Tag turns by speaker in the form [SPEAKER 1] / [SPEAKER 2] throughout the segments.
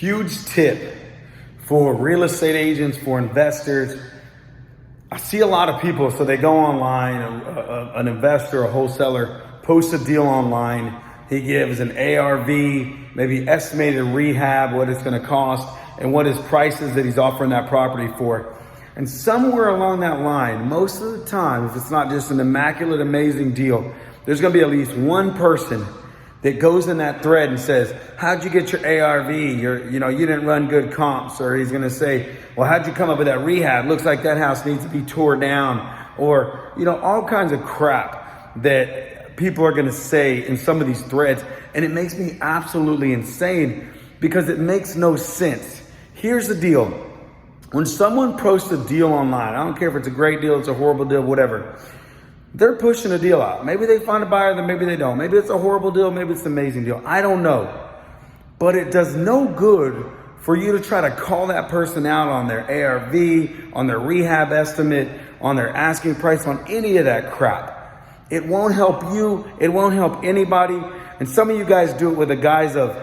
[SPEAKER 1] Huge tip for real estate agents, for investors. I see a lot of people, so they go online, an investor, a wholesaler, posts a deal online. He gives an ARV, maybe estimated rehab, what it's gonna cost, and what his price is that he's offering that property for. And somewhere along that line, most of the time, if it's not just an immaculate, amazing deal, there's gonna be at least one person that goes in that thread and says, how'd you get your ARV? You didn't run good comps. Or he's gonna say, well, how'd you come up with that rehab? Looks like that house needs to be tore down. Or, all kinds of crap that people are gonna say in some of these threads. And it makes me absolutely insane because it makes no sense. Here's the deal. When someone posts a deal online, I don't care if it's a great deal, it's a horrible deal, whatever. They're pushing a deal out. Maybe they find a buyer, then maybe they don't. Maybe it's a horrible deal, maybe it's an amazing deal. I don't know. But it does no good for you to try to call that person out on their ARV, on their rehab estimate, on their asking price, on any of that crap. It won't help you. It won't help anybody. And some of you guys do it with the guise of,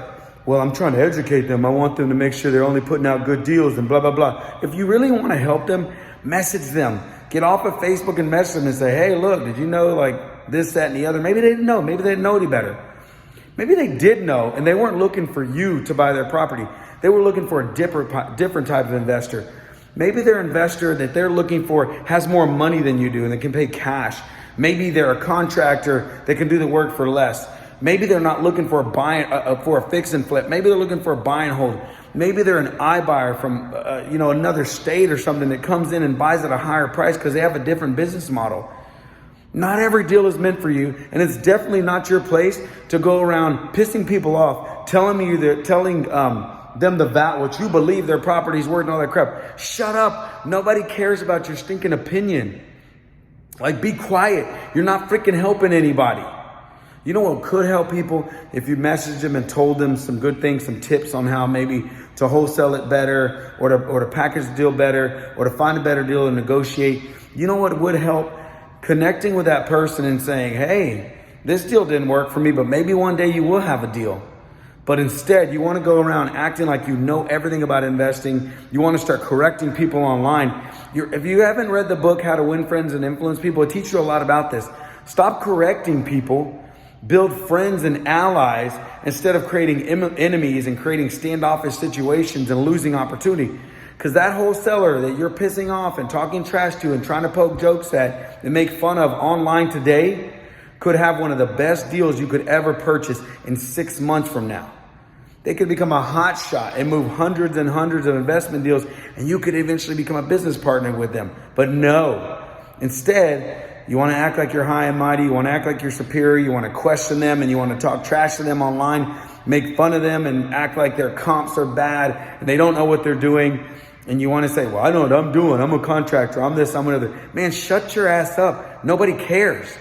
[SPEAKER 1] well, I'm trying to educate them. I want them to make sure they're only putting out good deals and blah, blah, blah. If you really want to help them, message them. Get off of Facebook and message them and say, hey, look, did you know like this, that, and the other? Maybe they didn't know. Maybe they didn't know any better. Maybe they did know and they weren't looking for you to buy their property. They were looking for a different type of investor. Maybe their investor that they're looking for has more money than you do and they can pay cash. Maybe they're a contractor that can do the work for less. Maybe they're not looking for a fix and flip. Maybe they're looking for a buy and hold. Maybe they're an iBuyer from another state or something that comes in and buys at a higher price because they have a different business model. Not every deal is meant for you, and it's definitely not your place to go around pissing people off, telling them what you believe their property's worth and all that crap. Shut up. Nobody cares about your stinking opinion. Like, be quiet. You're not freaking helping anybody. You know what could help people? If you messaged them and told them some good things, some tips on how maybe to wholesale it better or to package the deal better or to find a better deal and negotiate. You know what would help? Connecting with that person and saying, hey, this deal didn't work for me, but maybe one day you will have a deal. But instead, you want to go around acting like you know everything about investing. You want to start correcting people online. If you haven't read the book, How to Win Friends and Influence People, it teaches you a lot about this. Stop correcting people. Build friends and allies instead of creating enemies and creating standoffish situations and losing opportunity. Because that wholesaler that you're pissing off and talking trash to and trying to poke jokes at and make fun of online today could have one of the best deals you could ever purchase in 6 months from now. They could become a hot shot and move hundreds and hundreds of investment deals, and you could eventually become a business partner with them. But no, instead, you want to act like you're high and mighty. You want to act like you're superior. You want to question them and you want to talk trash to them online, make fun of them and act like their comps are bad and they don't know what they're doing. And you want to say, well, I know what I'm doing. I'm a contractor. I'm this, I'm another. Man, shut your ass up. Nobody cares.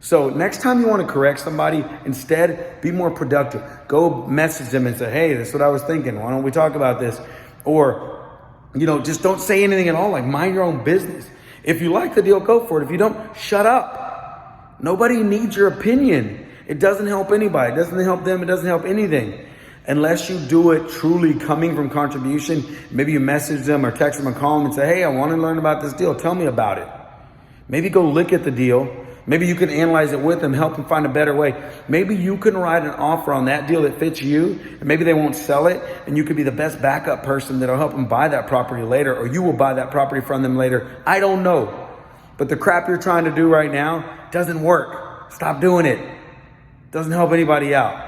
[SPEAKER 1] So next time you want to correct somebody, instead, be more productive. Go message them and say, hey, this is what I was thinking. Why don't we talk about this? Or, just don't say anything at all. Like, mind your own business. If you like the deal, go for it. If you don't, shut up. Nobody needs your opinion. It doesn't help anybody. It doesn't help them. It doesn't help anything. Unless you do it truly coming from contribution. Maybe you message them or text them or call them and say, hey, I want to learn about this deal. Tell me about it. Maybe go look at the deal. Maybe you can analyze it with them, help them find a better way. Maybe you can write an offer on that deal that fits you, and maybe they won't sell it, and you could be the best backup person that'll help them buy that property later, or you will buy that property from them later. I don't know. But the crap you're trying to do right now doesn't work. Stop doing it. Doesn't help anybody out.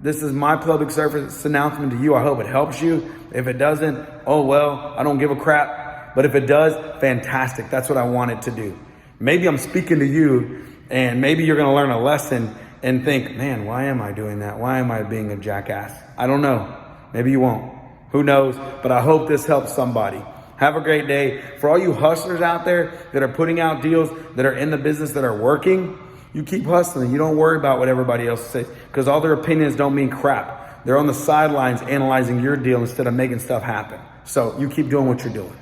[SPEAKER 1] This is my public service announcement to you. I hope it helps you. If it doesn't, oh well, I don't give a crap. But if it does, fantastic. That's what I want it to do. Maybe I'm speaking to you and maybe you're going to learn a lesson and think, man, why am I doing that? Why am I being a jackass? I don't know. Maybe you won't. Who knows? But I hope this helps somebody. Have a great day. For all you hustlers out there that are putting out deals, that are in the business, that are working, you keep hustling. You don't worry about what everybody else says because all their opinions don't mean crap. They're on the sidelines analyzing your deal instead of making stuff happen. So you keep doing what you're doing.